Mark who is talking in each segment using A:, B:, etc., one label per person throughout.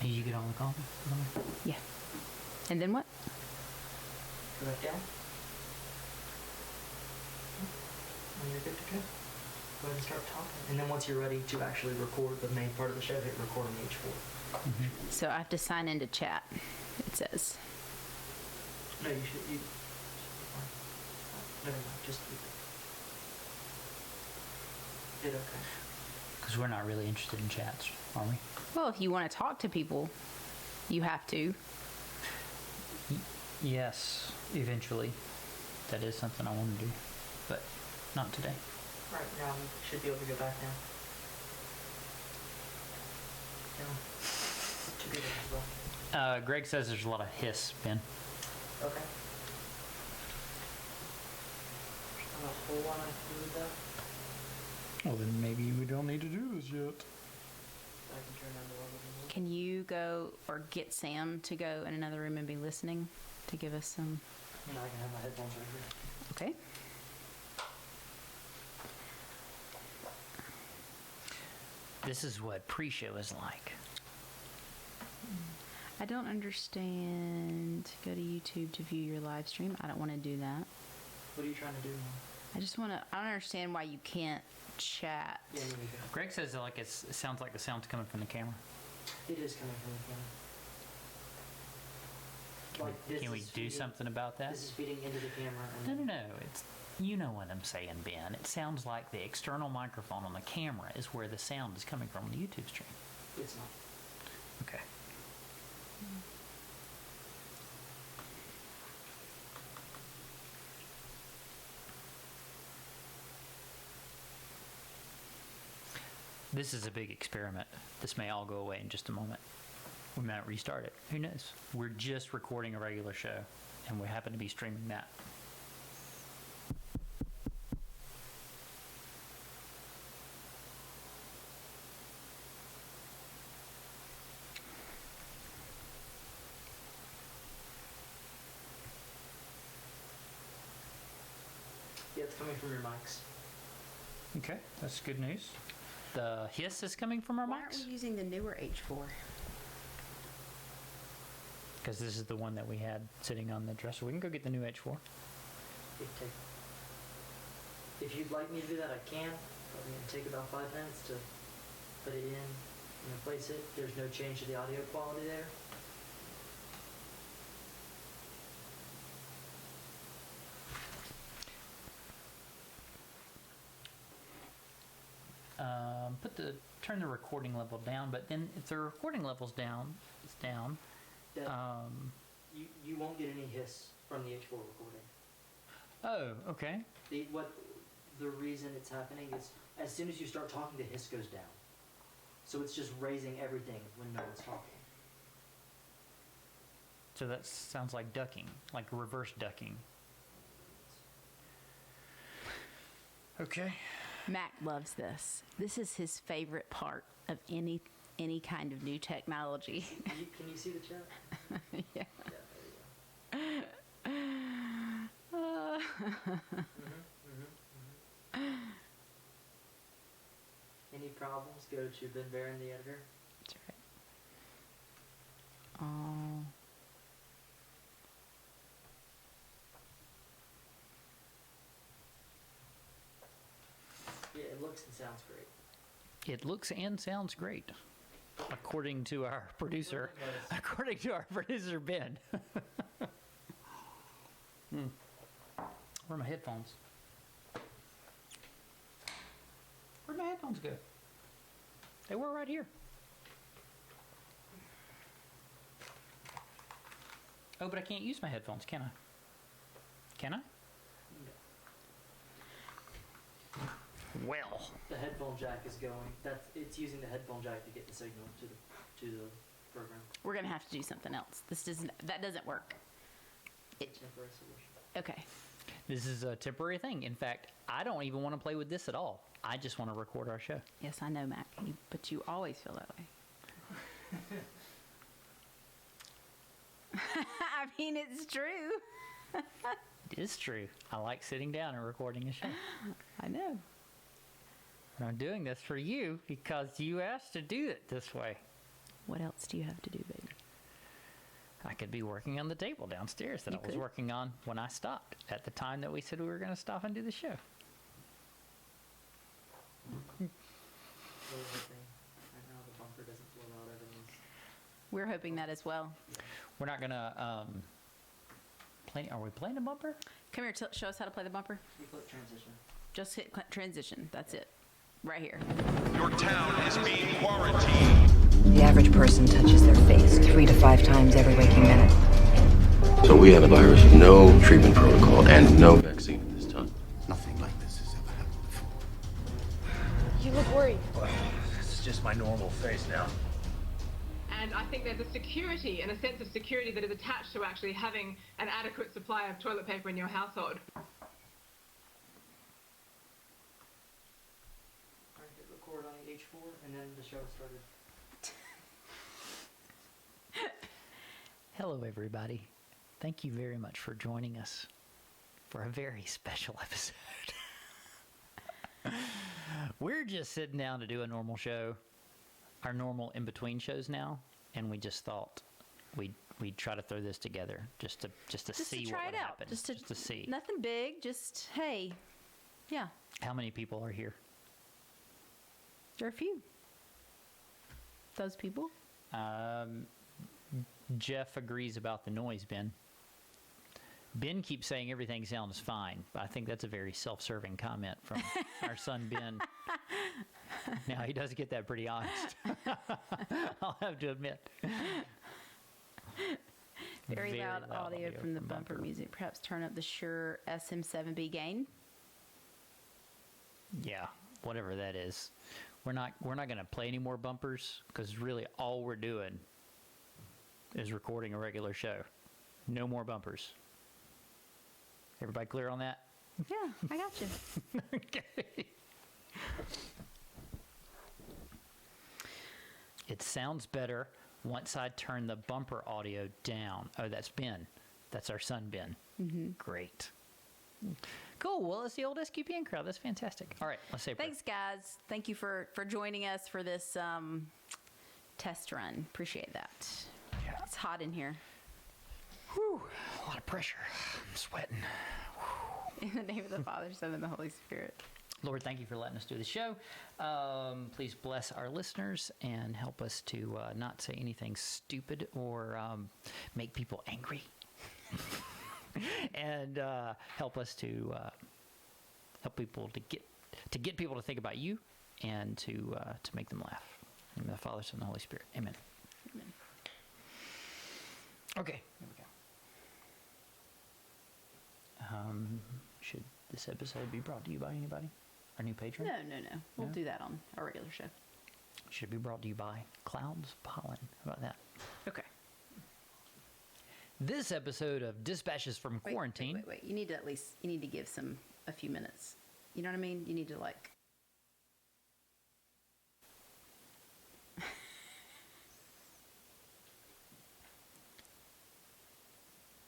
A: Did you get all the coffee?
B: Yeah. And then what?
A: Go back down. When you're good to go, go ahead and start talking. And then once you're ready to actually record the main part of the show, hit record on the H4.
B: So I have to sign into chat, it says.
A: No, you should. Never mind. Just leave it. Hit okay.
C: Because we're not really interested in chats, are we?
B: Well, if you want to talk to people, you have to.
C: Yes, eventually. That is something I want to do, but not today.
A: Right now, we should be able to go back now. Down. Two people as well.
C: Greg says there's a lot of hiss, Ben.
A: Okay. There's not a whole lot I can do with that.
D: Well, then maybe we don't need to do this yet.
A: I can turn down the level a little.
B: Can you go or get Sam to go in another room and be listening to give us some?
A: You know, I can have my headphones right here.
B: Okay.
C: This is what pre-show is like.
B: I don't understand. Go to YouTube to view your live stream. I don't want to do that.
A: What are you trying to do now?
B: I just want to. I don't understand why you can't chat.
A: Yeah, me neither.
C: Greg says that like it sounds like the sound's coming from the camera.
A: It is coming from the camera. Like, this
C: Can we
A: is
C: do
A: feeding-
C: something about that?
A: This is feeding into the camera. And
C: No. It's, you know what I'm saying, Ben. It sounds like the external microphone on the camera is where the sound is coming from on the YouTube stream.
A: It's not.
C: Okay. This is a big experiment. This may all go away in just a moment. We might restart it. Who knows? We're just recording a regular show, and we happen to be streaming that.
A: Yeah, it's coming from your mics.
C: Okay, that's good news. The hiss is coming from our
B: Why aren't we
C: mics?
B: using the newer H4?
C: Because this is the one that we had sitting on the dresser. We can go get the new H4.
A: If you'd like me to do that, I can. Probably gonna take about 5 minutes to put it in and replace it. There's no change to the audio quality there.
C: Turn the recording level down, but then if the recording level's down, it's down.
A: That, you won't get any hiss from the H4 recording.
C: Oh, okay.
A: The reason it's happening is as soon as you start talking, the hiss goes down. So it's just raising everything when no one's talking.
C: So that sounds like ducking, like reverse ducking. Okay.
B: Mac loves this. This is his favorite part of any kind of new technology.
A: Can you see the chat?
B: Yeah.
A: There you go. Any problems? Go to Ben Barron, the editor.
B: That's right. Oh.
A: Yeah, it looks and sounds great.
C: It looks and sounds great, according to our producer. According to our producer, Ben. Where are my headphones? Where'd my headphones go? They were right here. Oh, but I can't use my headphones, can I? Can I? Well.
A: The headphone jack is going. It's using the headphone jack to get the signal to the program.
B: We're gonna have to do something else. That doesn't work.
A: Temporary solution.
B: Okay.
C: This is a temporary thing. In fact, I don't even want to play with this at all. I just want to record our show.
B: Yes, I know, Mac. But you always feel that way. I mean, it's true.
C: It is true. I like sitting down and recording a show.
B: I know.
C: And I'm doing this for you because you asked to do it this way.
B: What else do you have to do, baby?
C: I could be working on the table downstairs that
B: You
C: I was
B: could.
C: working on when I stopped at the time that we said we were going to stop and do the show.
A: We're hoping right now the bumper doesn't blow out everyone's.
B: We're hoping that as well.
C: We're not going to play. Are we playing a bumper?
B: Come here, show us how to play the bumper.
A: You click transition.
B: Just hit transition. That's it. Right here.
E: Your town is being quarantined.
F: The average person touches their face 3 to 5 times every waking minute.
G: So we have a virus with no treatment protocol and no vaccine at this time.
H: Nothing like this has ever happened before.
I: You look worried.
H: This is just my normal face now.
I: And I think there's a security and a sense of security that is attached to actually having an adequate supply of toilet paper in your household.
A: Alright, hit record on the H4 and then the show started.
C: Hello, everybody. Thank you very much for joining us for a very special episode. We're just sitting down to do a normal show, our normal in-between shows now, and we just thought we'd try to throw this together just to see
B: to try
C: what would
B: it out.
C: happen.
B: Just to
C: see.
B: Nothing big. Just hey, yeah.
C: How many people are here?
B: There are a few. Those people.
C: Jeff agrees about the noise, Ben. Ben keeps saying everything sounds fine. I think that's a very self-serving comment from our son, Ben. Now, he does get that pretty honest. I'll have to admit.
B: Very loud audio from the bumper music. Perhaps turn up the Shure SM7B gain.
C: Yeah, whatever that is. We're not going to play any more bumpers because really all we're doing is recording a regular show. No more bumpers. Everybody clear on that?
B: Yeah, I got you.
C: Okay. It sounds better once I turn the bumper audio down. Oh, that's Ben. That's our son, Ben. Mm-hmm. Great. Cool. Well, it's the old SQPN crowd. That's fantastic. All right, let's say
B: Thanks, guys. Thank you for joining us for this test run. Appreciate that.
C: Yeah.
B: It's hot in here.
C: Whew, a lot of pressure. I'm sweating.
B: In the name of the Father, Son, and the Holy Spirit.
C: Lord, thank you for letting us do the show. Please bless our listeners and help us to not say anything stupid or make people angry. And help us to help people to get people to think about you and to make them laugh. In the name of the Father, Son, and the Holy Spirit. Amen.
B: Amen.
C: Okay, here we go. Should this episode be brought to you by anybody? Our new patron?
B: No. We'll
C: No?
B: do that on our regular show.
C: Should it be brought to you by Clouds Pollen? How about that?
B: Okay.
C: This episode of Dispatches from Quarantine.
B: Wait. You need to give a few minutes. You know what I mean? You need to like.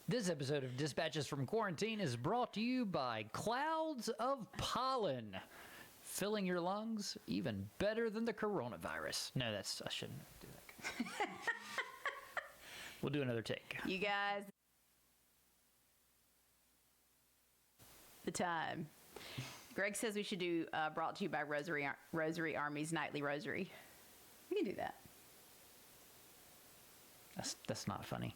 C: This episode of Dispatches from Quarantine is brought to you by Clouds of Pollen. Filling your lungs even better than the coronavirus. No, I shouldn't do that. We'll do another take.
B: You guys. The time. Greg says we should do brought to you by Rosary Army's Nightly Rosary. We can do that.
C: That's not funny.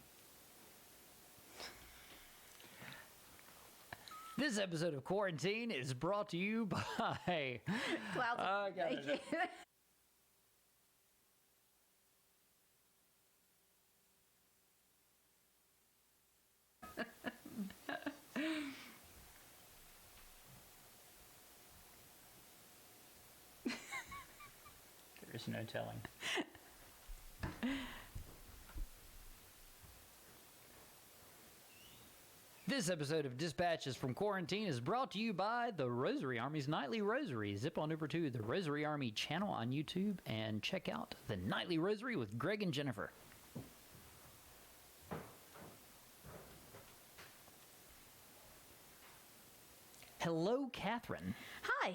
C: This episode of Quarantine is brought to you by
B: Clouds. Thank you.
C: There's no telling. This episode of Dispatches from Quarantine is brought to you by the Rosary Army's Nightly Rosary. Zip on over to the Rosary Army channel on YouTube and check out the Nightly Rosary with Greg and Jennifer. Hello, Catherine.
B: Hi.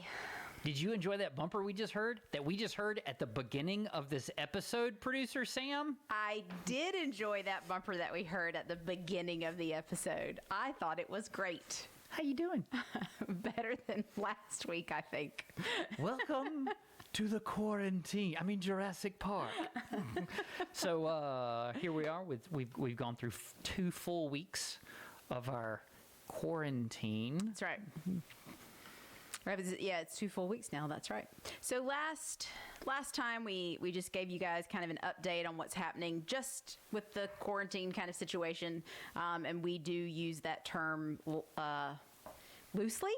C: Did you enjoy that bumper we just heard? That we just heard at the beginning of this episode, producer Sam?
B: I did enjoy that bumper that we heard at the beginning of the episode. I thought it was great.
C: How you doing?
B: Better than last week, I think.
C: Welcome to the quarantine. I mean Jurassic Park. So here we are. We've gone through 2 full weeks of our quarantine.
B: That's right. Yeah, it's 2 full weeks now. That's right. So last time we just gave you guys kind of an update on what's happening just with the quarantine kind of situation, and we do use that term loosely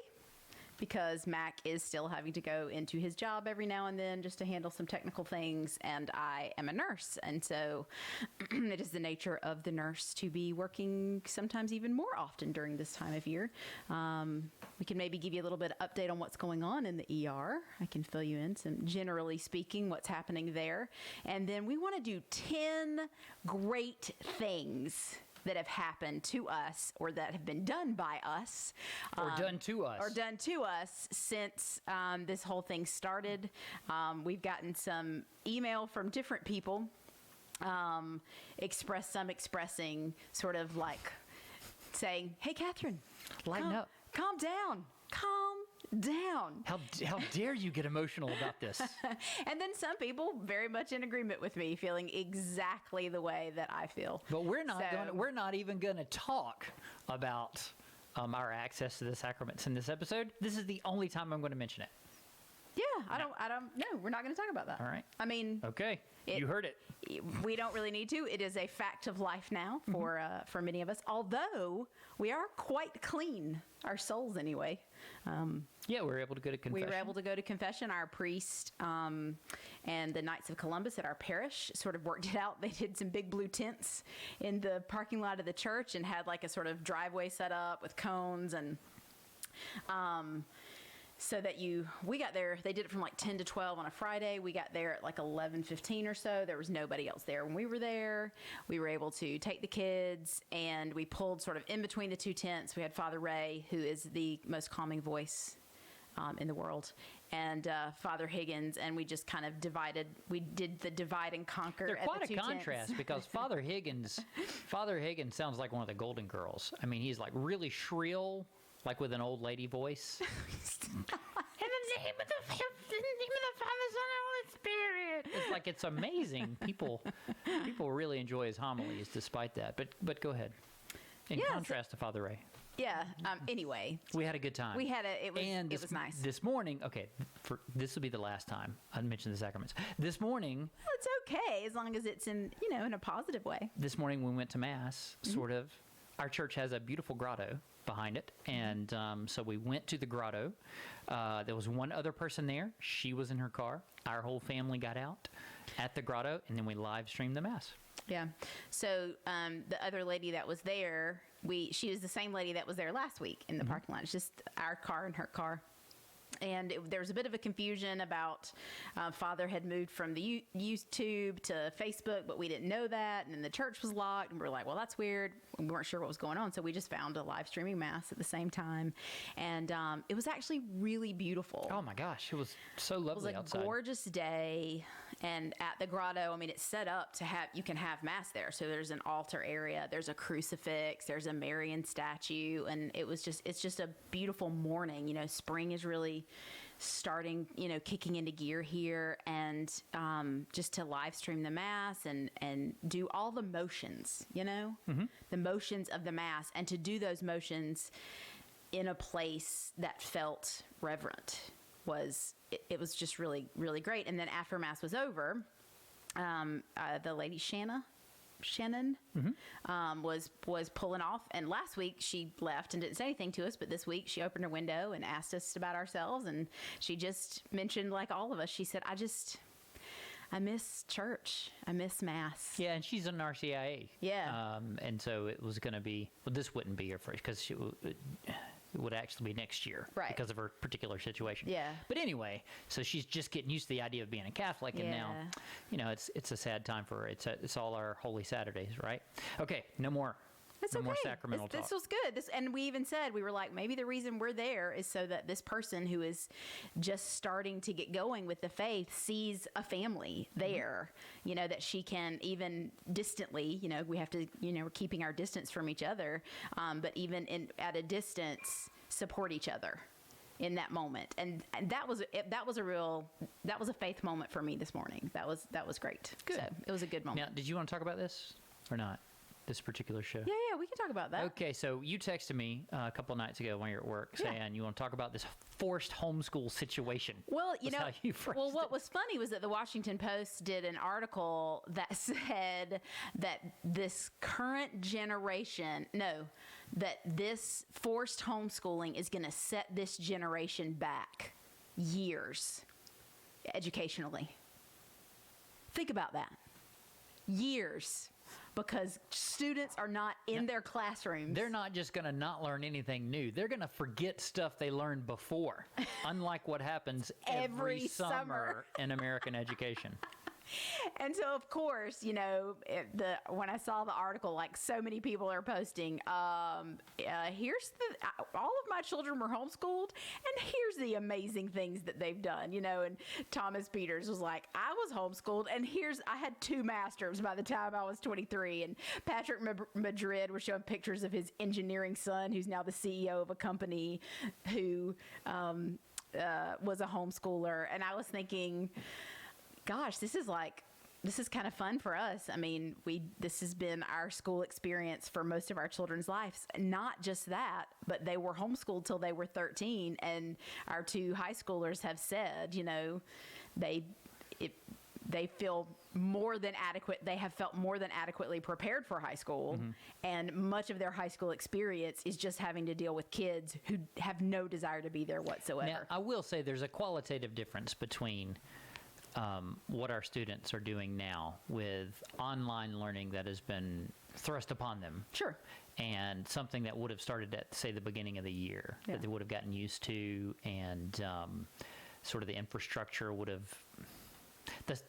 B: because Mac is still having to go into his job every now and then just to handle some technical things, and I am a nurse, and so it is the nature of the nurse to be working sometimes even more often during this time of year. We can maybe give you a little bit of update on what's going on in the ER. I can fill you in some, generally speaking, what's happening there. And then we want to do 10 great things that have happened to us or that have been done by us.
C: Or done to us.
B: Or done to us since this whole thing started. We've gotten some email from different people expressing sort of like saying, hey, Catherine,
C: lighten up.
B: Calm down. Calm down.
C: How dare you get emotional about this?
B: And then some people very much in agreement with me, feeling exactly the way that I feel.
C: But we're not even going to talk about our access to the sacraments in this episode. This is the only time I'm going to mention it.
B: Yeah, no, we're not going to talk about that.
C: All right.
B: I mean,
C: okay. You heard it.
B: We don't really need to. It is a fact of life now for many of us, although we are quite clean, our souls anyway.
C: Yeah, we were able to go to confession.
B: We were able to go to confession. Our priest and the Knights of Columbus at our parish sort of worked it out. They did some big blue tents in the parking lot of the church and had like a sort of driveway set up with cones and so that we got there, they did it from like 10 to 12 on a Friday. We got there at like 11:15 or so. There was nobody else there when we were there. We were able to take the kids and we pulled sort of in between the 2 tents. We had Father Ray, who is the most calming voice in the world, and Father Higgins, and we just kind of we did the divide and conquer.
C: They're quite
B: at the
C: a
B: 2
C: contrast
B: tents.
C: because Father Higgins sounds like one of the Golden Girls. I mean, he's like really shrill, like with an old lady voice. In the name of the Father, Son, and Holy Spirit. It's like it's amazing. People really enjoy his homilies despite that. But go ahead. In contrast to Father Ray.
B: Yeah. Anyway,
C: we had a good time.
B: It was nice.
C: This morning, okay, this will be the last time I mention the sacraments. This morning,
B: well, it's okay as long as it's in a positive way.
C: This morning we went to Mass, sort of. Our church has a beautiful grotto behind it, and so we went to the grotto. There was one other person there. She was in her car. Our whole family got out at the grotto, and then we live streamed the Mass.
B: Yeah. So the other lady that was there, she was the same lady that was there last week in the parking lot. It's just our car and her car. And there was a bit of a confusion about Father had moved from the YouTube to Facebook, but we didn't know that. And then the church was locked. And we were like, well, that's weird. We weren't sure what was going on. So we just found a live streaming Mass at the same time. And it was actually really beautiful.
C: Oh, my gosh. It was so lovely outside.
B: It was a gorgeous day. And at the grotto, I mean, it's set up to you can have Mass there. So there's an altar area. There's a crucifix. There's a Marian statue. And it's just a beautiful morning. Spring is really starting, kicking into gear here, and just to live stream the Mass and do all the motions, the motions of the Mass, and to do those motions in a place that felt reverent it was just really, really great. And then after Mass was over, the lady Shannon was pulling off, and last week she left and didn't say anything to us, but this week she opened her window and asked us about ourselves, and she just mentioned, like all of us, she said, I miss church. I miss Mass.
C: Yeah, and she's an RCIA.
B: Yeah.
C: And so it was going to be, well, this wouldn't be her first, because it would actually be next year,
B: right,
C: because of her particular situation.
B: Yeah.
C: But anyway, so she's just getting used to the idea of being a Catholic, and now, it's a sad time for her. It's all our Holy Saturdays, right? Okay, no more
B: It's
C: No
B: okay.
C: more sacramental
B: This
C: talk.
B: was good. And we even said, we were like, maybe the reason we're there is so that this person who is just starting to get going with the faith sees a family there, that she can even distantly, we have to, we're keeping our distance from each other, but even at a distance, support each other in that moment. And that was a faith moment for me this morning. That was great.
C: Good.
B: So it was a good moment.
C: Now, did you want to talk about this or not? This particular show?
B: Yeah, we can talk about that.
C: Okay, so you texted me a couple nights ago when you were at work saying you want to talk about this forced homeschool situation.
B: Well,
C: Was how you phrased
B: what
C: it.
B: was funny was that the Washington Post did an article that said that this current generation, that this forced homeschooling is going to set this generation back years educationally. Think about that. Years. Because students are not in their classrooms.
C: They're not just going to not learn anything new. They're going to forget stuff they learned before, unlike what happens every summer in American education.
B: And so, of course, when I saw the article, like so many people are posting, here's all of my children were homeschooled, and here's the amazing things that they've done, and Thomas Peters was like, I was homeschooled, and I had 2 masters by the time I was 23, and Patrick Madrid was showing pictures of his engineering son, who's now the CEO of a company who was a homeschooler, and I was thinking, gosh, this is kind of fun for us. I mean, this has been our school experience for most of our children's lives. Not just that, but they were homeschooled till they were 13, and our 2 high schoolers have said, they feel more than adequate. They have felt more than adequately prepared for high school, and much of their high school experience is just having to deal with kids who have no desire to be there whatsoever.
C: Now, I will say there's a qualitative difference between what our students are doing now with online learning that has been thrust upon them.
B: Sure.
C: And something that would have started at, say, the beginning of the year, that they would have gotten used to, and sort of the infrastructure would have,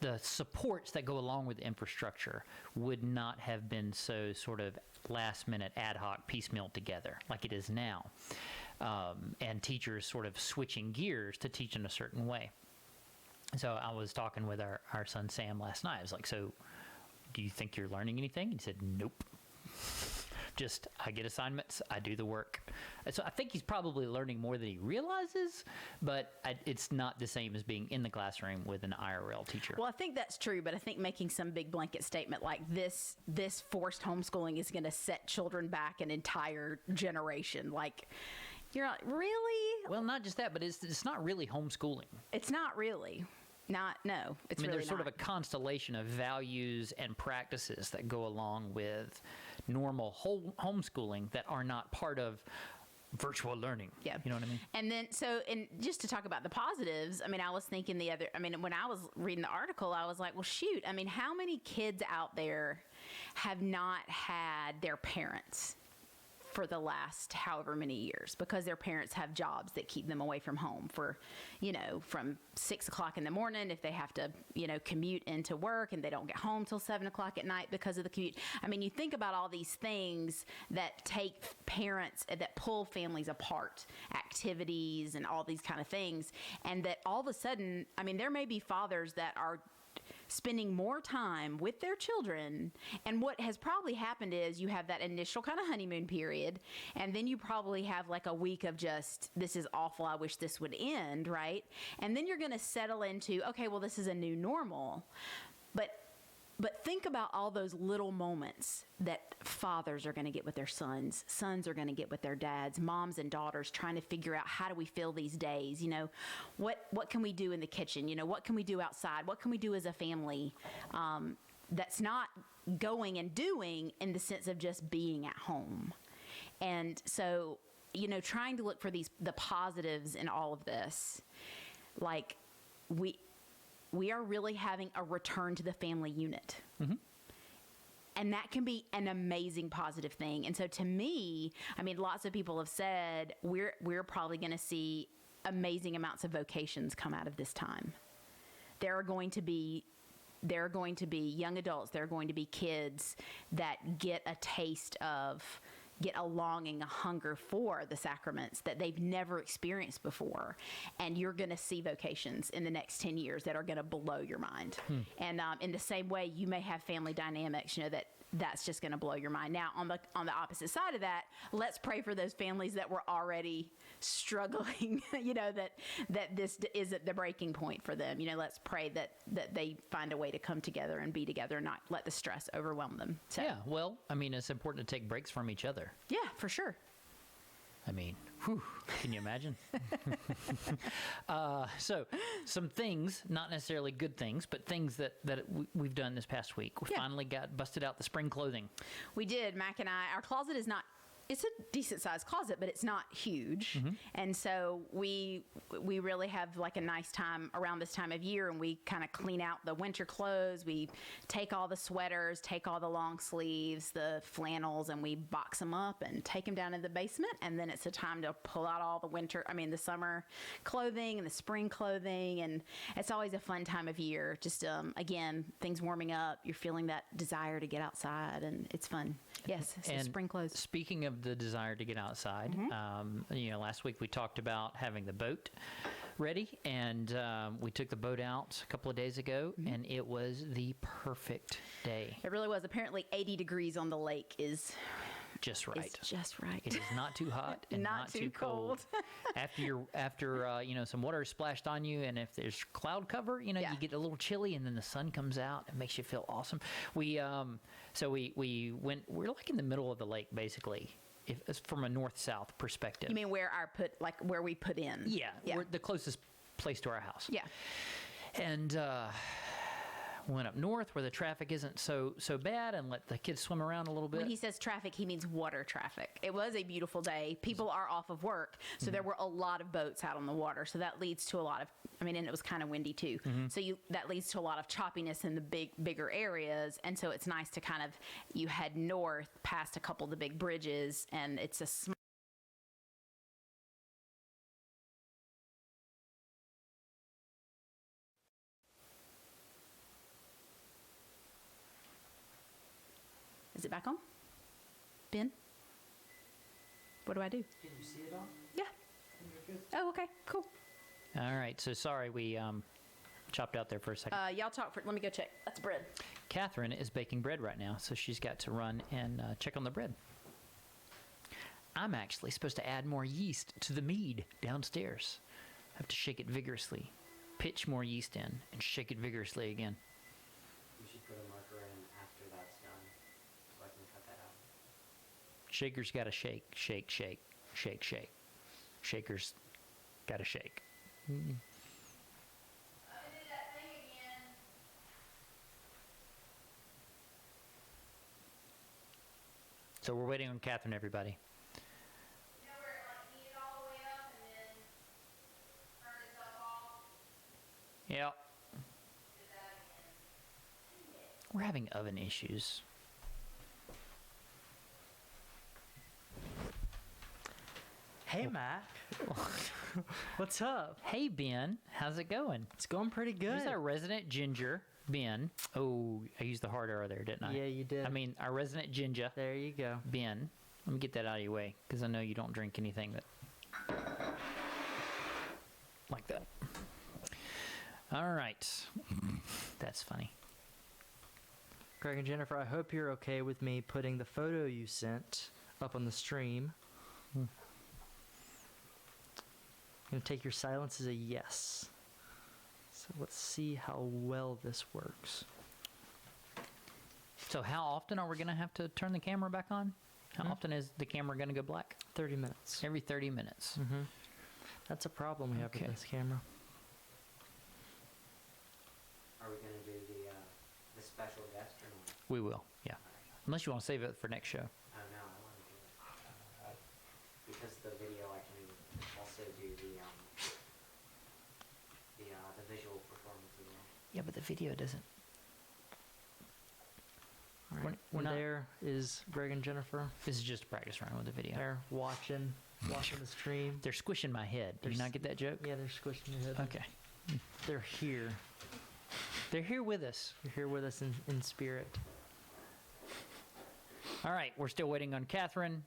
C: the supports that go along with the infrastructure would not have been so sort of last minute ad hoc piecemeal together like it is now. And teachers sort of switching gears to teach in a certain way. So I was talking with our son Sam last night. I was like, so do you think you're learning anything? He said, nope. Just, I get assignments, I do the work. And so I think he's probably learning more than he realizes, but it's not the same as being in the classroom with an IRL teacher.
B: Well, I think that's true, but I think making some big blanket statement like this forced homeschooling is going to set children back an entire generation. Like, you're like, really?
C: Well, not just that, but it's not really homeschooling.
B: It's not really. It's really
C: there's sort
B: not.
C: of a constellation of values and practices that go along with normal homeschooling that are not part of virtual learning.
B: Yeah.
C: You know what I mean?
B: And then, and just to talk about the positives, I mean, I was thinking when I was reading the article, I was like, well, shoot, I mean, how many kids out there have not had their parents for the last however many years because their parents have jobs that keep them away from home for, from 6 o'clock in the morning if they have to, commute into work and they don't get home till 7 o'clock at night because of the commute. I mean, you think about all these things that take parents, that pull families apart, activities and all these kind of things. And that all of a sudden, I mean, there may be fathers that are spending more time with their children, and what has probably happened is you have that initial kind of honeymoon period, and then you probably have like a week of just, this is awful, I wish this would end, right? And then you're going to settle into, okay, well, this is a new normal. But think about all those little moments that fathers are going to get with their sons are going to get with their dads, moms and daughters trying to figure out how do we fill these days, what can we do in the kitchen, what can we do outside, what can we do as a family that's not going and doing in the sense of just being at home. And so, trying to look for the positives in all of this, like we are really having a return to the family unit. Mm-hmm. And that can be an amazing positive thing. And so to me, I mean, lots of people have said we're probably going to see amazing amounts of vocations come out of this time. There are going to be there are going to be young adults, there are going to be kids that get a longing, a hunger for the sacraments that they've never experienced before. And you're going to see vocations in the next 10 years that are going to blow your mind. And in the same way, you may have family dynamics, that's just going to blow your mind. Now, on the opposite side of that, let's pray for those families that were already struggling, that this isn't the breaking point for them. Let's pray that they find a way to come together and be together and not let the stress overwhelm them. So,
C: Yeah, well, I mean, it's important to take breaks from each other.
B: yeah, for sure.
C: I mean, whew, can you imagine? So, some things, not necessarily good things, but things that we've done this past week. We finally busted out the spring clothing.
B: We did. Mac and I, our closet is not, it's a decent sized closet, but it's not huge. And so we really have like a nice time around this time of year, and we kind of clean out the winter clothes. We take all the sweaters, take all the long sleeves, the flannels, and we box them up and take them down in the basement. And then it's a time to pull out all the summer clothing and the spring clothing. And it's always a fun time of year. Just, again, things warming up. You're feeling that desire to get outside, and it's fun. Yes, so
C: And
B: spring clothes.
C: Speaking of the desire to get outside, last week we talked about having the boat ready, and we took the boat out a couple of days ago, and it was the perfect day.
B: It really was. Apparently 80 degrees on the lake is
C: Just right.
B: It's just right.
C: It is not too hot and
B: Not
C: not,
B: too
C: too cold. after some water is splashed on you, and if there's cloud cover, you get a little chilly, and then the sun comes out. It makes you feel awesome. We we're like in the middle of the lake, basically, if it's from a north-south perspective.
B: You mean where we put in?
C: Yeah, we're the closest place to our house.
B: Yeah.
C: And went up north where the traffic isn't so bad, and let the kids swim around a little bit.
B: When he says traffic, he means water traffic. It was a beautiful day. People are off of work, so there were a lot of boats out on the water. So that leads to a lot of, and it was kind of windy too. So that leads to a lot of choppiness in the bigger areas. And so it's nice to you head north past a couple of the big bridges, and it's a small. Is it back on? Ben? What do I do?
A: Can you see it all?
B: Yeah.
A: You're good.
B: Oh, okay. Cool.
C: All right, so sorry we chopped out there for a second.
B: Y'all talk let me go check. That's bread.
C: Catherine is baking bread right now, so she's got to run and check on the bread. I'm actually supposed to add more yeast to the mead downstairs. I have to shake it vigorously, pitch more yeast in, and shake it vigorously again.
A: You should put a marker in after that's done, so I can cut that out.
C: Shaker's got to shake, shake, shake, shake, shake. Shaker's got to shake. So we're waiting on Catherine, everybody. Yep. We're having oven issues.
J: Hey, Mac. What's up?
C: Hey, Ben. How's it going?
J: It's going pretty good.
C: Here's our resident ginger, Ben. Oh, I used the hard R there, didn't I?
J: Yeah, you did.
C: I mean, our resident ginger,
J: There you go.
C: Ben. Let me get that out of your way, because I know you don't drink anything that like that. All right. That's funny.
J: Greg and Jennifer, I hope you're okay with me putting the photo you sent up on the stream. I'm going to take your silence as a yes. So let's see how well this works.
C: So how often are we going to have to turn the camera back on? How often is the camera going to go black?
J: 30 minutes.
C: Every 30 minutes.
J: That's a problem we have
C: Okay.
J: with this camera.
A: Are we going to do the special guest or not?
C: We will, yeah. Unless you want to save it for next show.
A: Oh, no, I want to do it. Because the video, I can also do the visual performance as well.
C: Yeah, but the video doesn't.
J: All right.
C: We're
J: And
C: not-
J: there is Greg and Jennifer.
C: This is just a practice run with the video.
J: They're watching the stream.
C: They're squishing my head. Did you not get that joke?
J: Yeah, they're squishing your head.
C: Okay.
J: They're here.
C: They're here with us.
J: You're here with us in spirit.
C: All right, we're still waiting on Catherine.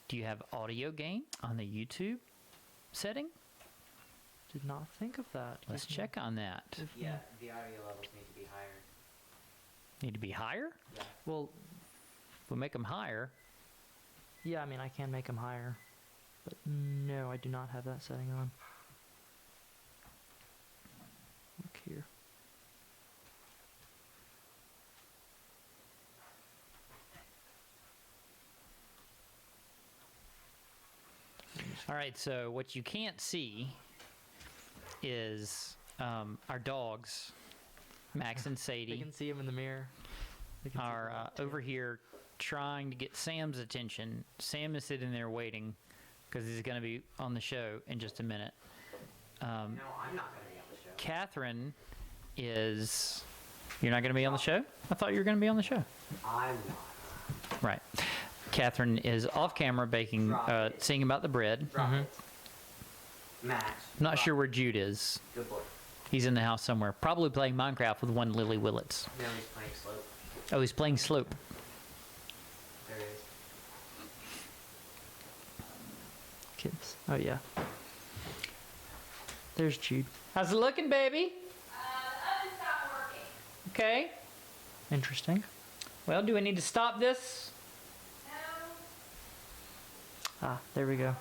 C: Do you have audio gain on the YouTube setting?
J: Did not think of that.
C: Let's check on that.
A: Yeah, the audio levels need to be higher.
C: Need to be higher?
J: Well,
C: We'll make them higher.
J: yeah, I mean, I can make them higher. But no, I do not have that setting on. Look here.
C: All right, so what you can't see is our dogs, Max and
J: They
C: Sadie,
J: can see him in the mirror. They can see
C: are
J: the
C: over here trying to get Sam's attention. Sam is sitting there waiting because he's going to be on the show in just a minute.
A: No, I'm not going to be on the show.
C: Catherine is... You're not going to be on the show? I thought you were going to be on the show.
A: I'm not.
C: Right. Catherine is off camera baking, singing about the bread.
A: Rocket. Max.
C: Not sure where Jude is.
A: Good boy.
C: He's in the house somewhere. Probably playing Minecraft with one Lily Willits.
A: No, he's playing slope.
C: Oh, he's playing Slope.
A: There he is.
J: kids. Oh, yeah. There's Jude.
C: How's it looking, baby?
B: The oven stopped working.
C: Okay.
J: Interesting.
C: Well, do we need to stop this?
J: Ah, there we go.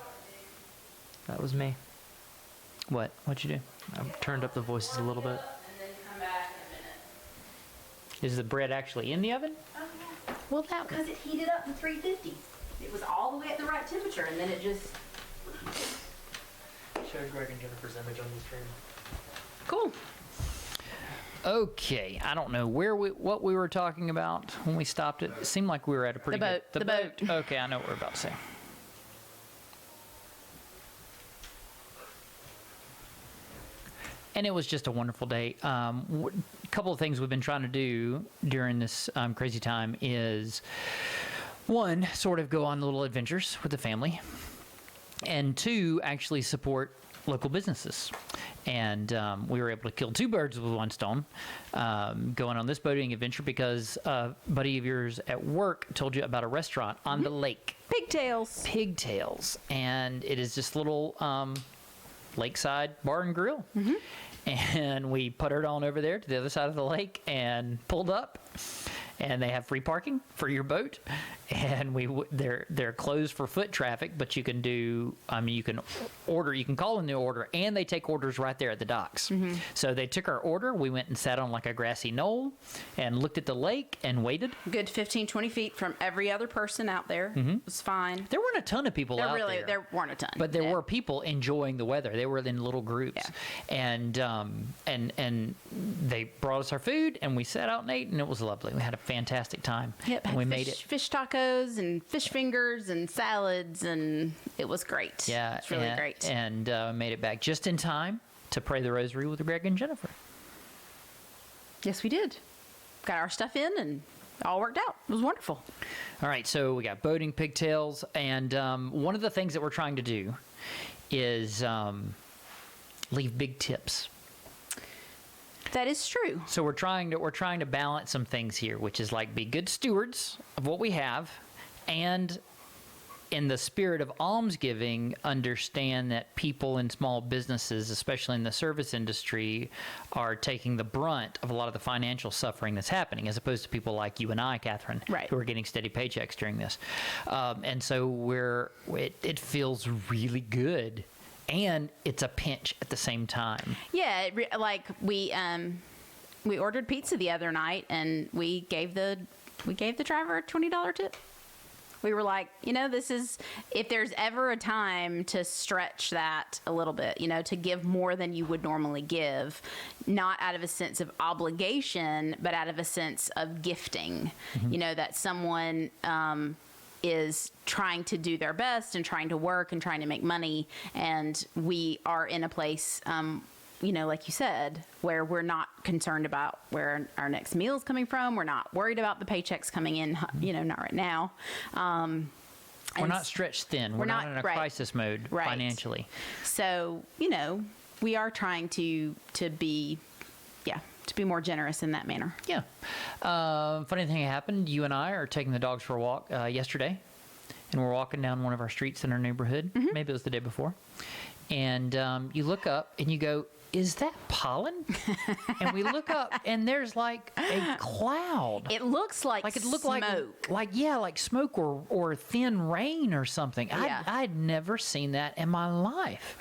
J: That was me.
C: What? What'd you do?
J: I turned up the voices a little bit.
B: And then come back in a minute.
C: Is the bread actually in the oven?
B: Well, that
F: Because it heated up to 350. It was all the way at the right temperature, and then it just...
J: Showed Greg and Jennifer's image on the screen.
B: cool.
C: Okay, I don't know what we were talking about when we stopped it. It seemed like we were at a pretty
B: The
C: good...
B: boat.
C: Okay, I know what we're about to say. And it was just a wonderful day. A couple of things we've been trying to do during this crazy time is, one, sort of go on little adventures with the family, and two, actually support local businesses. And we were able to kill two birds with one stone going on this boating adventure because a buddy of yours at work told you about a restaurant on the lake.
B: Pigtails.
C: Pigtails. And it is this little lakeside bar and grill. And we puttered on over there to the other side of the lake and pulled up. And they have free parking for your boat, and they're closed for foot traffic. But you can do, you can order, you can call in the order, and they take orders right there at the docks. So they took our order. We went and sat on like a grassy knoll, and looked at the lake and waited.
B: Good 15, 20 feet from every other person out there. It was fine.
C: There weren't a ton of people out there.
B: There weren't a ton.
C: But there
B: Yeah.
C: were people enjoying the weather. They were in little groups, and they brought us our food, and we sat out and ate, and it was lovely. We had a fantastic time.
B: Yep,
C: and we made it.
B: Fish tacos and fish fingers and salads, and it was great.
C: Yeah,
B: it's really great.
C: And made it back just in time to pray the rosary with Greg and Jennifer.
B: Yes, we did. Got our stuff in, and it all worked out. It was wonderful.
C: All right, so we got boating, pigtails, and one of the things that we're trying to do is leave big tips.
B: That is true.
C: So we're trying to balance some things here, which is like be good stewards of what we have, and in the spirit of almsgiving, understand that people in small businesses, especially in the service industry, are taking the brunt of a lot of the financial suffering that's happening, as opposed to people like you and I, Catherine,
B: Right.
C: who are getting steady paychecks during this. And so it feels really good. And it's a pinch at the same time.
B: Yeah, we ordered pizza the other night, and we gave the driver a $20 tip. We were like, this is, if there's ever a time to stretch that a little bit, to give more than you would normally give, not out of a sense of obligation, but out of a sense of gifting, that someone is trying to do their best and trying to work and trying to make money, and we are in a place like you said, where we're not concerned about where our next meal is coming from. We're not worried about the paychecks coming in, not right now.
C: We're not stretched thin. We're not in a crisis mode financially.
B: So, we are trying to be more generous in that manner.
C: Yeah. Funny thing happened. You and I are taking the dogs for a walk yesterday, and we're walking down one of our streets in our neighborhood. Maybe it was the day before. And you look up and you go, is that pollen? And we look up and there's like a cloud.
B: It looks like
C: It looked
B: smoke.
C: like smoke or thin rain or something.
B: Yeah.
C: I'd never seen that in my life.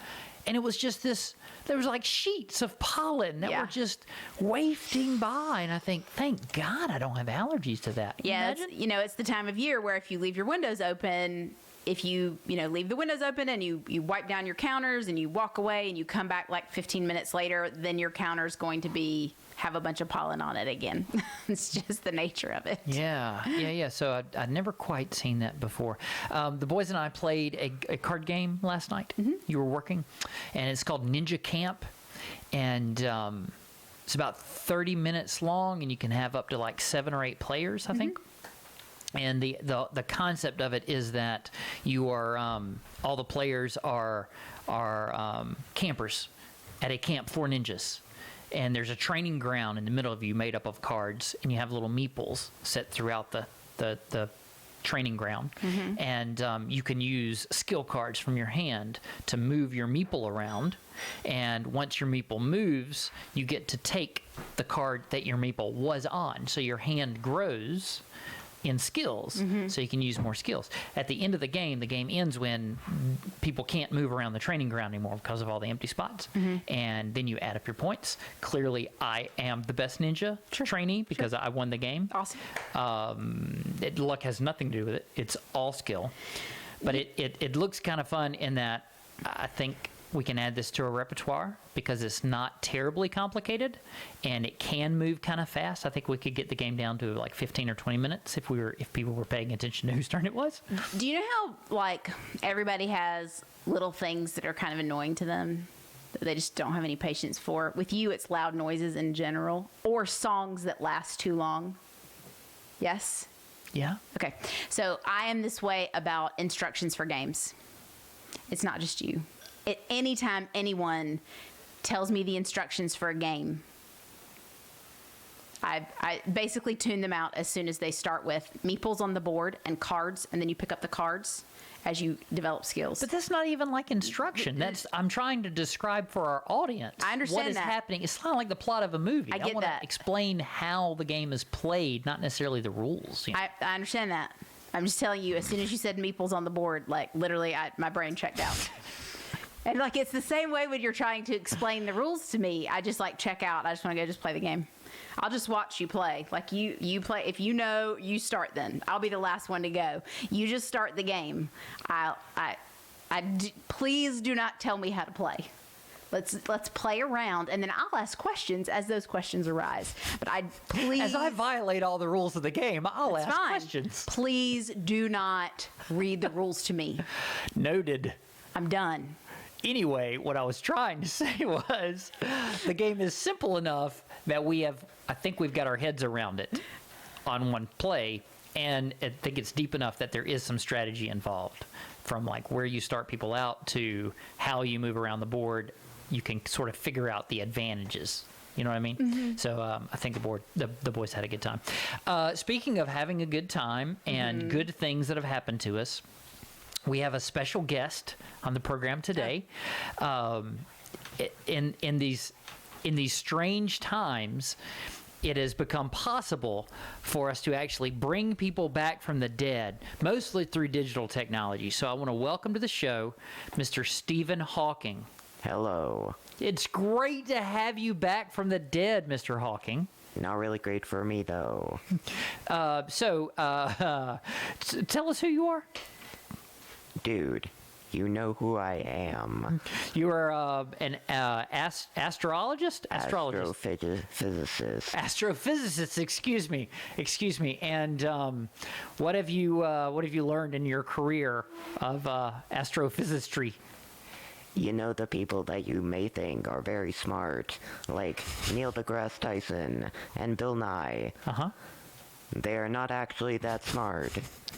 C: And it was just there was like sheets of pollen that
B: Yeah.
C: were just wafting by. And I think, thank God I don't have allergies to that. Can you
B: Yeah,
C: imagine?
B: it's the time of year where if you leave your windows open, if you leave the windows open and you wipe down your counters and you walk away and you come back like 15 minutes later, then your counter's going to have a bunch of pollen on it again. It's just the nature of it.
C: Yeah. So I'd never quite seen that before. The boys and I played a card game last night. You were working, and it's called Ninja Camp, and it's about 30 minutes long, and you can have up to like 7 or 8 players, I think. And the concept of it is that you are all the players are campers at a camp for ninjas. And there's a training ground in the middle of you made up of cards, and you have little meeples set throughout the training ground. And you can use skill cards from your hand to move your meeple around. And once your meeple moves, you get to take the card that your meeple was on. So your hand grows in skills, so you can use more skills. At the end of the game ends when people can't move around the training ground anymore because of all the empty spots. And then you add up your points. Clearly, I am the best ninja trainee because I won the game.
B: Awesome.
C: Luck has nothing to do with it. It's all skill. But it looks kind of fun in that I think we can add this to our repertoire because it's not terribly complicated and it can move kind of fast. I think we could get the game down to like 15 or 20 minutes if people were paying attention to whose turn it was.
B: Do you know how like everybody has little things that are kind of annoying to them that they just don't have any patience for? With you, it's loud noises in general or songs that last too long. Yes?
C: Yeah.
B: Okay. So I am this way about instructions for games. It's not just you. At any time anyone tells me the instructions for a game, I basically tune them out as soon as they start with meeples on the board and cards, and then you pick up the cards as you develop skills.
C: But that's not even like instruction. I'm trying to describe for our audience.
B: I understand
C: what is
B: that.
C: happening. It's not like the plot of a movie.
B: I get
C: want
B: that.
C: to explain how the game is played, not necessarily the rules. You know?
B: I understand that. I'm just telling you, as soon as you said meeples on the board, like literally my brain checked out. And like it's the same way when you're trying to explain the rules to me. I just like check out. I just want to go just play the game. I'll just watch you play. Like you play. If you know, you start then. I'll be the last one to go. You just start the game. Please do not tell me how to play. Let's play around, and then I'll ask questions as those questions arise. But please,
C: as I violate all the rules of the game, I'll ask questions.
B: Please do not read the rules to me.
C: Noted.
B: I'm done.
C: Anyway, what I was trying to say was the game is simple enough that I think we've got our heads around it on one play, and I think it's deep enough that there is some strategy involved, from like where you start people out to how you move around the board. You can sort of figure out the advantages. You know what I mean? So I think the boys had a good time. Speaking of having a good time and good things that have happened to us, we have a special guest on the program today. In these strange times, it has become possible for us to actually bring people back from the dead, mostly through digital technology. So I want to welcome to the show Mr. Stephen Hawking.
K: Hello.
C: It's great to have you back from the dead, Mr. Hawking.
K: Not really great for me, though.
C: So tell us who you are.
K: Dude, you know who I am.
C: You are an astrologist?
K: Astrophysicist.
C: Astrophysicist, excuse me. And what have you learned in your career of astrophysicistry?
K: You know the people that you may think are very smart, like Neil deGrasse Tyson and Bill Nye.
C: Uh-huh.
K: They are not actually that smart.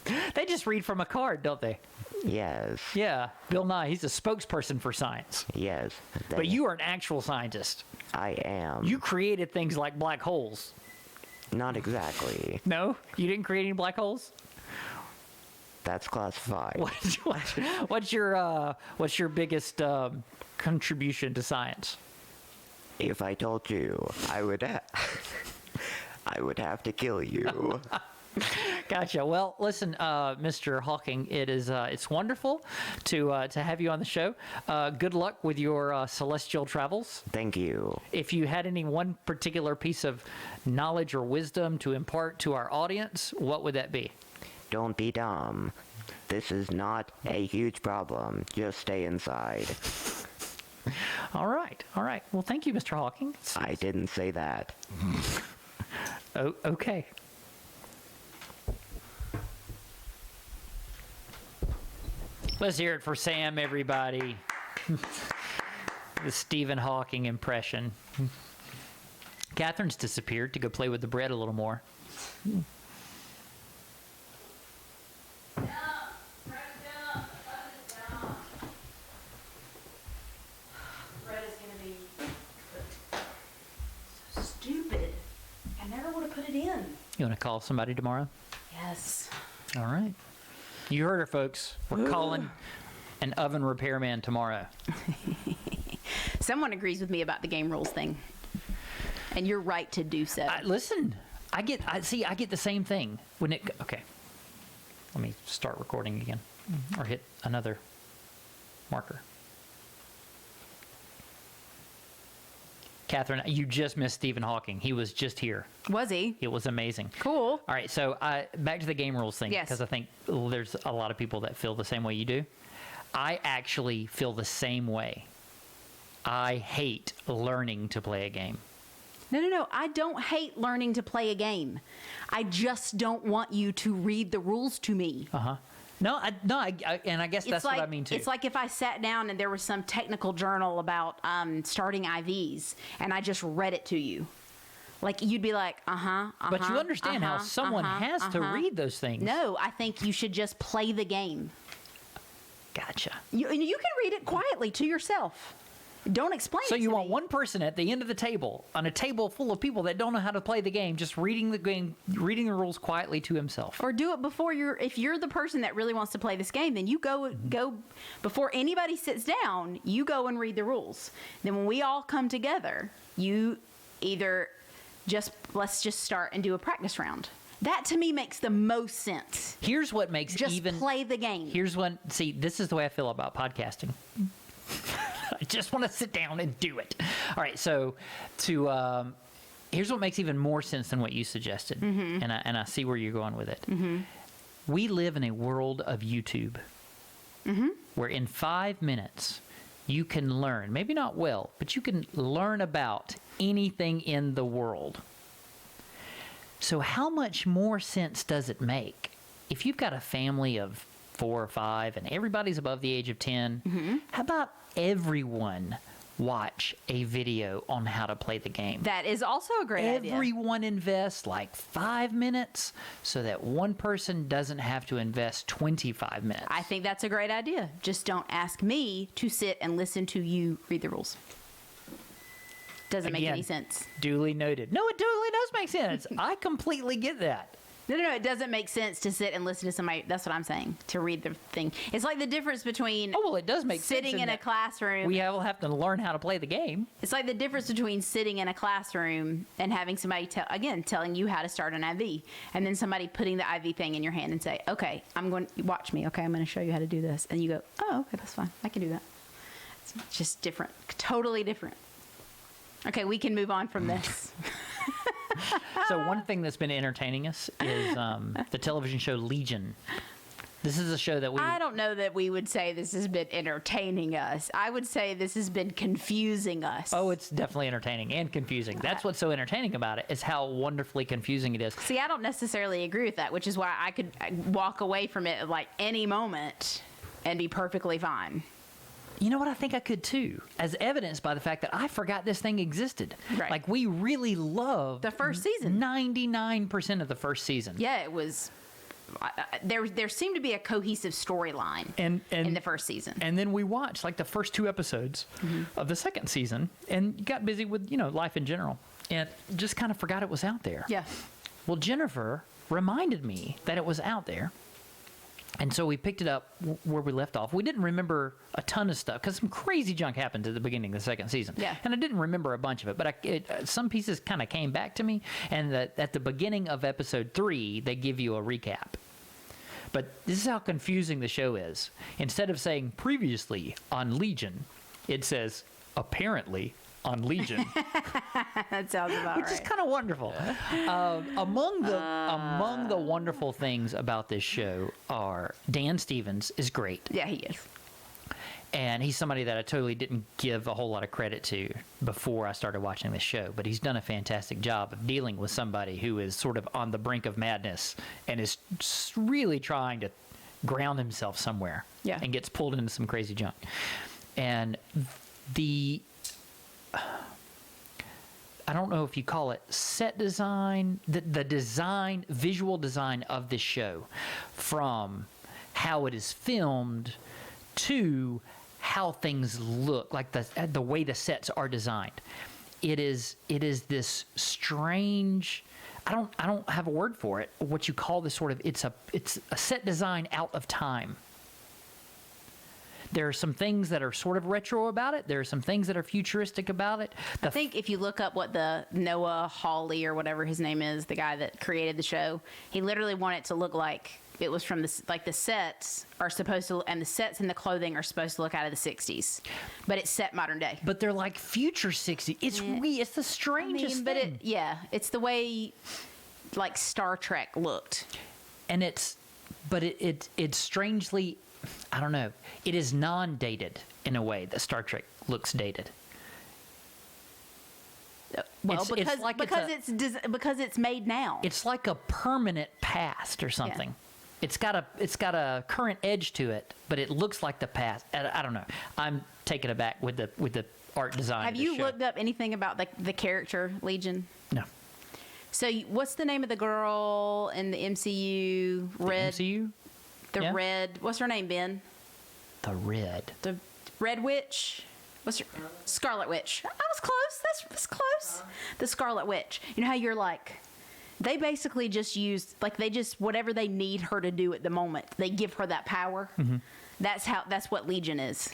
C: They just read from a card, don't they?
K: Yes.
C: Yeah. Bill Nye, he's a spokesperson for science.
K: Yes.
C: But you are an actual scientist.
K: I am.
C: You created things like black holes.
K: Not exactly.
C: No? You didn't create any black holes?
K: That's classified.
C: What's your biggest contribution to science?
K: If I told you, I would have to kill you.
C: Gotcha. Well, listen, Mr. Hawking, it's wonderful to have you on the show. Good luck with your celestial travels.
K: Thank you.
C: If you had any one particular piece of knowledge or wisdom to impart to our audience, what would that be?
K: Don't be dumb. This is not a huge problem. Just stay inside.
C: All right. Well, thank you, Mr. Hawking.
K: I didn't say that.
C: Oh, okay. Let's hear it for Sam, everybody. The Stephen Hawking impression. Catherine's disappeared to go play with the bread a little more.
F: Bread is gonna be so stupid. I never would have put it in.
C: You want to call somebody tomorrow?
F: Yes.
C: All right. You heard her, folks. We're calling an oven repairman tomorrow.
B: Someone agrees with me about the game rules thing, and you're right to do so.
C: Listen, I get the same thing when it. Okay, let me start recording again, or hit another marker. Catherine, you just missed Stephen Hawking. He was just here.
B: Was he?
C: It was amazing.
B: Cool.
C: All right, so back to the game rules thing,
B: Yes.
C: because I think there's a lot of people that feel the same way you do. I actually feel the same way. I hate learning to play a game.
B: No. I don't hate learning to play a game. I just don't want you to read the rules to me.
C: No, and I guess that's what I mean too.
B: It's like if I sat down and there was some technical journal about starting IVs, and I just read it to you. Like, you'd be like,
C: But you understand how someone has to read those things.
B: No, I think you should just play the game.
C: Gotcha.
B: You can read it quietly to yourself. Don't explain
C: So
B: it
C: you
B: to
C: want
B: me.
C: one person at the end of the table, on a table full of people that don't know how to play the game, just reading the game, reading the rules quietly to himself.
B: Or do it before if you're the person that really wants to play this game, then you go before anybody sits down, you go and read the rules. Then when we all come together, you either let's just start and do a practice round. That to me makes the most sense.
C: Here's what makes
B: just play the game.
C: This is the way I feel about podcasting. I just want to sit down and do it. All right, so here's what makes even more sense than what you suggested, and I see where you're going with it. We live in a world of YouTube, where in 5 minutes you can learn, maybe not well, but you can learn about anything in the world. So how much more sense does it make if you've got a family of 4 or 5 and everybody's above the age of 10? How about everyone watch a video on how to play the game?
B: That is also a great idea.
C: Everyone invest like 5 minutes so that one person doesn't have to invest 25 minutes.
B: I think that's a great idea. Just don't ask me to sit and listen to you read the rules. Doesn't make any sense.
C: Duly noted. No, it totally does make sense. I completely get that.
B: No, it doesn't make sense to sit and listen to somebody. That's what I'm saying, to read the thing. It's like the difference between
C: it does make
B: sitting
C: sense
B: in a classroom.
C: We will have to learn how to play the game.
B: It's like the difference between sitting in a classroom and having somebody telling you how to start an IV, and then somebody putting the IV thing in your hand and say, okay, watch me. Okay, I'm going to show you how to do this. And you go, oh, okay, that's fine. I can do that. It's just different. Totally different. Okay, we can move on from this.
C: So one thing that's been entertaining us is the television show Legion. This is a show that
B: I don't know that we would say this has been entertaining us. I would say this has been confusing us.
C: Oh, it's definitely entertaining and confusing. That's what's so entertaining about it, is how wonderfully confusing it is.
B: See, I don't necessarily agree with that, which is why I could walk away from it at like any moment and be perfectly fine.
C: You know what? I think I could too, as evidenced by the fact that I forgot this thing existed.
B: Right.
C: Like, we really loved
B: the first season.
C: 99% of the first season.
B: Yeah, it was there seemed to be a cohesive storyline
C: and
B: in the first season.
C: And then we watched like the first 2 episodes of the second season and got busy with, life in general and just kind of forgot it was out there.
B: Yeah.
C: Well, Jennifer reminded me that it was out there. And so we picked it up where we left off. We didn't remember a ton of stuff because some crazy junk happened at the beginning of the second season.
B: Yeah.
C: And I didn't remember a bunch of it, but some pieces kind of came back to me. And at the beginning of episode 3, they give you a recap. But this is how confusing the show is. Instead of saying previously on Legion, it says apparently on Legion.
B: That sounds about right.
C: Which is kind of wonderful. Among the wonderful things about this show are Dan Stevens is great.
B: Yeah, he is.
C: And he's somebody that I totally didn't give a whole lot of credit to before I started watching this show. But he's done a fantastic job of dealing with somebody who is sort of on the brink of madness and is really trying to ground himself somewhere.
B: Yeah.
C: And gets pulled into some crazy junk. And I don't know if you call it set design, the design, visual design of this show, from how it is filmed to how things look, like the way the sets are designed. It is this strange, I don't have a word for it, what you call this sort of, it's a set design out of time. There are some things that are sort of retro about it. There are some things that are futuristic about it.
B: I think if you look up what the Noah Hawley or whatever his name is, the guy that created the show, he literally wanted it to look like it was from the sets are supposed to, and the sets and the clothing are supposed to look out of the 60s, but it's set modern day.
C: But they're like future 60s. It's weird. It's the strangest thing.
B: It's the way like Star Trek looked.
C: And it's strangely, I don't know. It is non-dated in a way that Star Trek looks dated.
B: Well, because it's made now.
C: It's like a permanent past or something. Yeah. It's got a current edge to it, but it looks like the past. I don't know. I'm taken aback with the art design.
B: Have you looked up anything about the character Legion?
C: No.
B: So what's the name of the girl in the MCU? The Red. What's her name, Ben?
C: The
B: Red Witch. What's her? Scarlet Witch. I was close. That's close. The Scarlet Witch. You know how you're like, they basically just use, whatever they need her to do at the moment, they give her that power. Mm-hmm. That's what Legion is.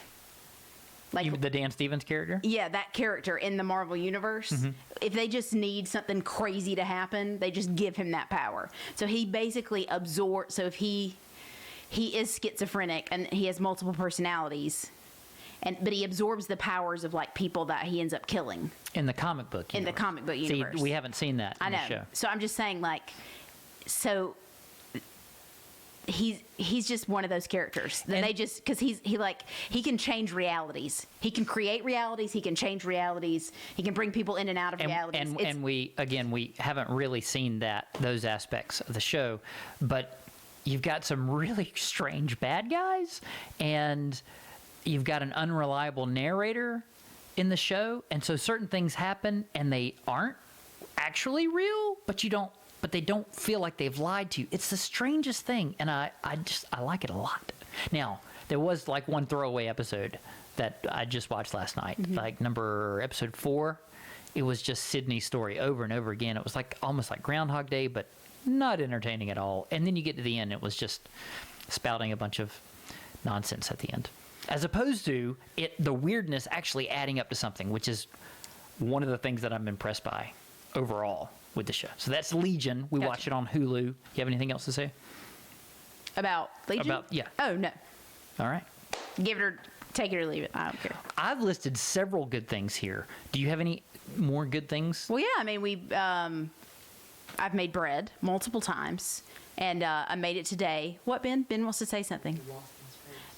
B: Like
C: the Dan Stevens character?
B: Yeah, that character in the Marvel Universe. Mm-hmm. If they just need something crazy to happen, they just give him that power. So he basically absorbs, so if he is schizophrenic and he has multiple personalities, but he absorbs the powers of like people that he ends up killing
C: in the comic book universe.
B: In the comic book universe.
C: See, we haven't seen that in the show.
B: So I'm just saying, so he's just one of those characters that because he can change realities. He can create realities. He can change realities. He can bring people in and out of realities.
C: And we haven't really seen those aspects of the show, but you've got some really strange bad guys, and you've got an unreliable narrator in the show, and so certain things happen and they aren't actually real, but they don't feel like they've lied to you. It's the strangest thing, and I like it a lot. Now, there was like one throwaway episode that I just watched last night, mm-hmm. Episode 4. It was just Sydney's story over and over again. It was almost like Groundhog Day, but not entertaining at all. And then you get to the end, it was just spouting a bunch of nonsense at the end. As opposed to the weirdness actually adding up to something, which is one of the things that I'm impressed by overall with the show. So that's Legion. We watch it on Hulu. You have anything else to say?
B: About Legion?
C: Yeah.
B: Oh, no.
C: All right.
B: Take it or leave it. I don't care.
C: I've listed several good things here. Do you have any more good things?
B: Well, yeah. I mean, I've made bread multiple times, and I made it today. What, Ben? Ben wants to say something.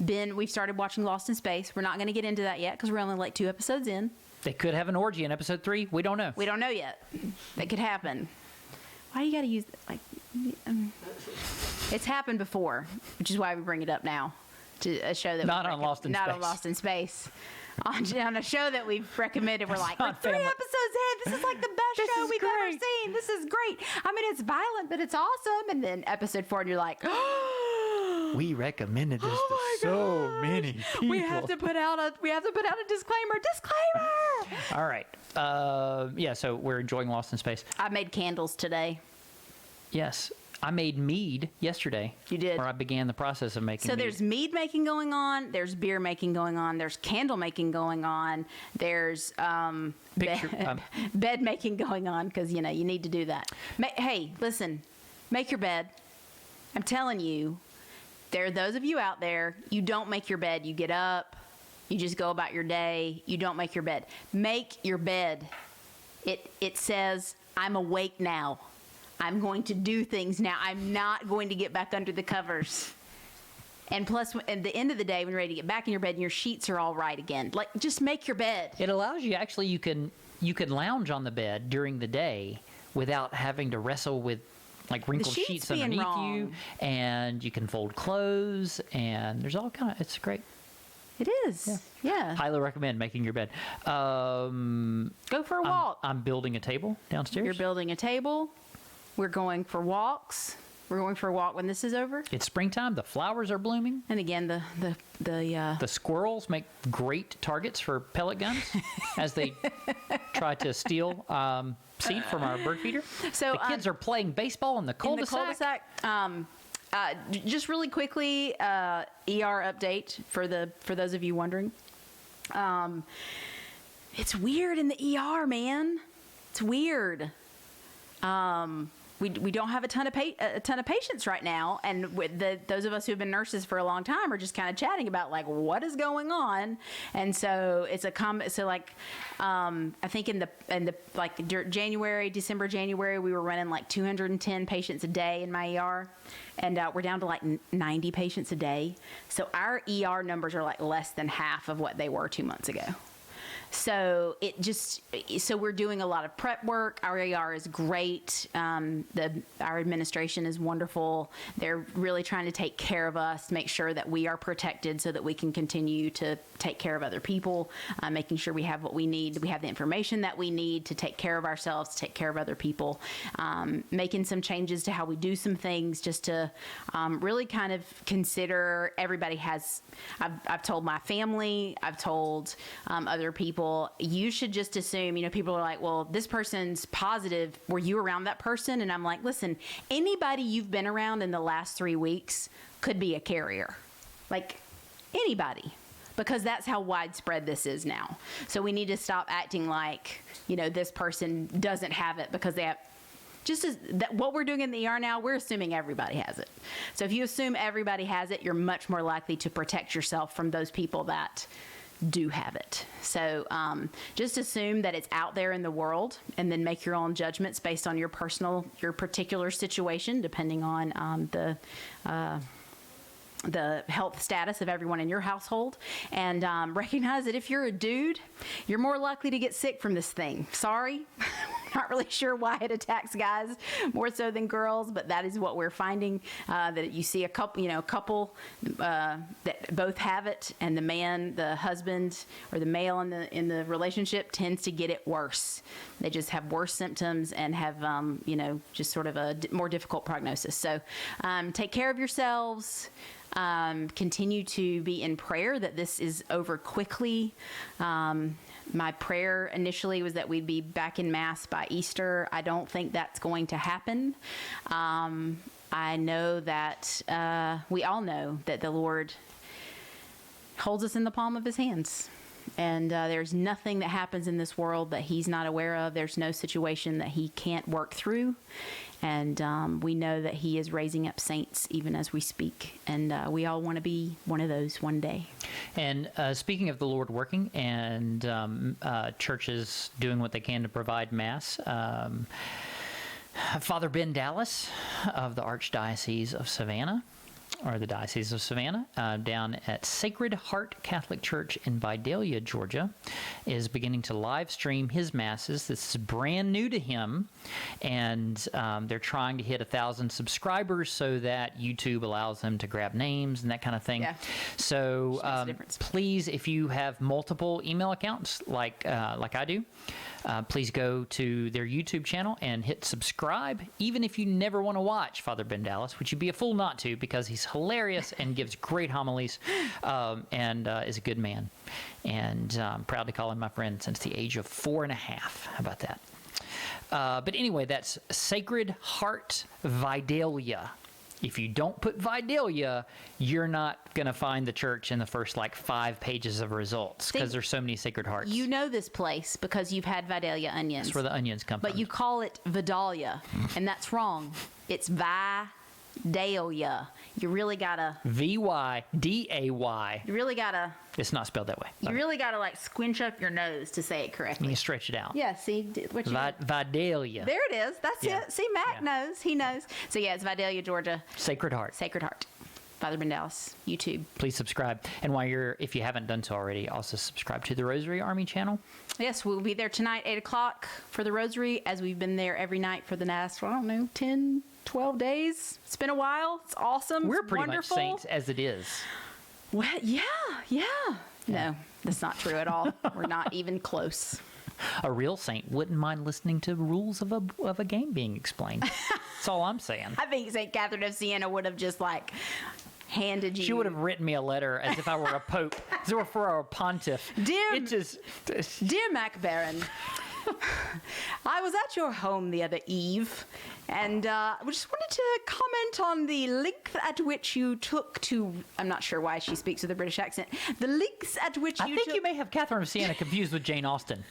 B: Ben, we've started watching Lost in Space. We're not going to get into that yet because we're only 2 episodes in.
C: They could have an orgy in episode 3. We don't know.
B: We don't know yet. That could happen. Why do you got to use it's happened before, which is why we bring it up now to a show that
C: not on Lost in Space.
B: Not on Lost in Space. on a show that we've recommended. We're like,
C: not
B: 3
C: family.
B: episodes in, this is like the best show we've ever seen. This is great. I mean, it's violent, but it's awesome. And then episode 4, and you're like,
C: We recommended this to so many people.
B: we have to put out a disclaimer.
C: All right. Yeah, so we're enjoying Lost in Space.
B: I made candles today.
C: Yes. I made mead yesterday.
B: You did.
C: Or I began the process of making
B: So
C: mead.
B: there's mead making going on. There's beer making going on. There's candle making going on. There's bed making going on because, you need to do that. Hey, listen, make your bed. I'm telling you, there are those of you out there, you don't make your bed. You get up. You just go about your day. You don't make your bed. Make your bed. It says, I'm awake now. I'm going to do things now. I'm not going to get back under the covers. And plus, at the end of the day, when you're ready to get back in your bed and your sheets are all right again, like, just make your bed.
C: It allows you, actually, you can lounge on the bed during the day without having to wrestle with like wrinkled
B: sheets
C: sheets
B: being
C: underneath
B: wrong.
C: you, and you can fold clothes, and there's all kind of, it's great.
B: It is. Yeah.
C: Highly recommend making your bed.
B: Go for a walk.
C: I'm building a table downstairs.
B: You're building a table. We're going for walks. We're going for a walk when this is over.
C: It's springtime. The flowers are blooming.
B: And again,
C: The squirrels make great targets for pellet guns as they try to steal seed from our bird feeder.
B: So,
C: the kids are playing baseball in the cul-de-sac.
B: Just really quickly, ER update for those of you wondering. It's weird in the ER, man. It's weird. We don't have a ton of patients right now, and with those of us who have been nurses for a long time are just kind of chatting about like what is going on, and so it's I think in the like December, January, we were running like 210 patients a day in my ER, and we're down to like 90 patients a day. So our ER numbers are like less than half of what they were 2 months ago. So we're doing a lot of prep work. Our ER is great. Our administration is wonderful. They're really trying to take care of us, make sure that we are protected so that we can continue to take care of other people, making sure we have what we need. We have the information that we need to take care of ourselves, to take care of other people, making some changes to how we do some things just to really kind of consider everybody has, I've told my family, I've told other people, you should just assume, people are like, well, this person's positive. Were you around that person? And I'm like, listen, anybody you've been around in the last 3 weeks could be a carrier. Like anybody. Because that's how widespread this is now. So we need to stop acting like, this person doesn't have it because they have. Just as what we're doing in the ER now, we're assuming everybody has it. So if you assume everybody has it, you're much more likely to protect yourself from those people that do have it. So just assume that it's out there in the world and then make your own judgments based on your particular situation, depending on the health status of everyone in your household, and recognize that if you're a dude, you're more likely to get sick from this thing. Sorry. Not really sure why it attacks guys more so than girls, but that is what we're finding, that you see a couple that both have it, and the husband or the male in the relationship tends to get it worse. They just have worse symptoms and have just sort of a more difficult prognosis. So take care of yourselves. Continue to be in prayer that this is over quickly. My prayer initially was that we'd be back in Mass by Easter. I don't think that's going to happen. I know that we all know that the Lord holds us in the palm of his hands. And there's nothing that happens in this world that he's not aware of. There's no situation that he can't work through. And we know that he is raising up saints even as we speak. And we all want to be one of those one day.
C: And speaking of the Lord working and churches doing what they can to provide Mass, Father Ben Dallas of the Archdiocese of Savannah or the Diocese of Savannah, down at Sacred Heart Catholic Church in Vidalia, Georgia, is beginning to live stream his masses. This is brand new to him, and they're trying to hit 1,000 subscribers so that YouTube allows them to grab names and that kind of thing.
B: Yeah.
C: So
B: Makes a difference.
C: please, if you have multiple email accounts like I do, please go to their YouTube channel and hit subscribe, even if you never want to watch Father Ben Dallas, which you'd be a fool not to, because he's hilarious and gives great homilies, and is a good man. And I'm proud to call him my friend since the age of 4.5. How about that? But anyway, that's Sacred Heart Vidalia. If you don't put Vidalia, you're not going to find the church in the first 5 pages of results, because there's so many Sacred Hearts.
B: You know this place because you've had Vidalia onions.
C: That's where the onions come
B: But
C: from.
B: you call it Vidalia, and that's wrong. It's Vidalia. You really gotta.
C: Vydday.
B: You really gotta.
C: It's not spelled that way.
B: You really gotta squinch up your nose to say it
C: You
B: correctly.
C: can stretch it out.
B: Yeah. See what you.
C: Vidalia.
B: There it is. That's
C: Yeah.
B: it. See, Mac
C: Yeah.
B: knows. He knows. So yeah, it's Vidalia, Georgia.
C: Sacred Heart.
B: Sacred Heart. Father Ben Dallas, YouTube.
C: Please subscribe. And if you haven't done so already, also subscribe to the Rosary Army channel.
B: Yes, we'll be there tonight, 8 o'clock for the Rosary, as we've been there every night for the last, 10, 12 days. It's been a while. It's awesome.
C: We're
B: It's
C: pretty
B: wonderful.
C: much saints as it is.
B: Well, yeah. No, that's not true at all. We're not even close.
C: A real saint wouldn't mind listening to rules of a game being explained. That's all I'm saying.
B: I think St. Catherine of Siena would have just handed you.
C: She would have written me a letter as if I were a pope, as if I were a pontiff.
B: Dear Mac Baron, I was at your home the other eve, and we just wanted to comment on the length at which you took to. I'm not sure why she speaks with a British accent. The lengths at which
C: I think you may have Catherine of Siena confused with Jane Austen.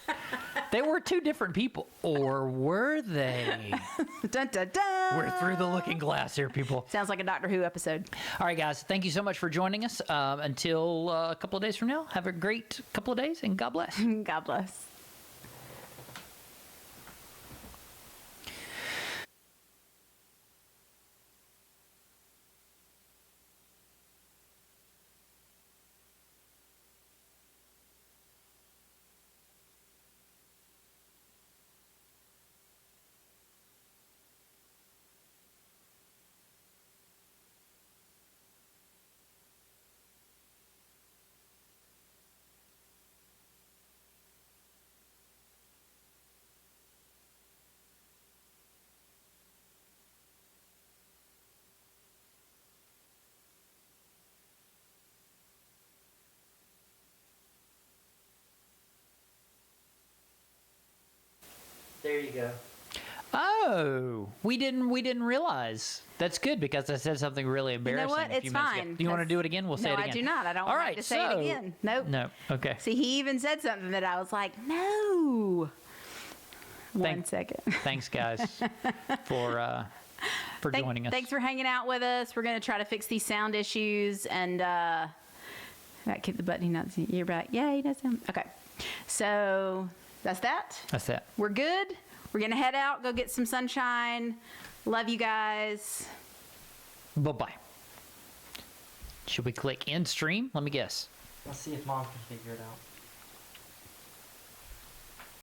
C: They were two different people, or were they?
B: Dun, dun, dun.
C: We're through the looking glass here, people.
B: Sounds like a Doctor Who episode.
C: All right, guys. Thank you so much for joining us. Until a couple of days from now, have a great couple of days, and God bless.
B: God bless.
A: There you go.
C: Oh, we didn't realize. That's good, because I said something really embarrassing.
B: what?
C: a few
B: It's
C: minutes ago.
B: fine,
C: Do you want to
B: 'cause-
C: do it again? We'll say it
B: No,
C: again.
B: I do not. I don't
C: All
B: want
C: right,
B: to say it
C: so-
B: again. Nope.
C: No. Okay.
B: See, he even said something that I was like, no. One second.
C: Thanks, guys, for joining us.
B: Thanks for hanging out with us. We're going to try to fix these sound issues and keep the button. You're right. Yeah, he does sound. Okay. So that's that.
C: That's that.
B: We're good. We're going to head out, go get some sunshine. Love you guys.
C: Bye-bye. Should we click end stream? Let me guess.
A: Let's see if Mom can figure it out.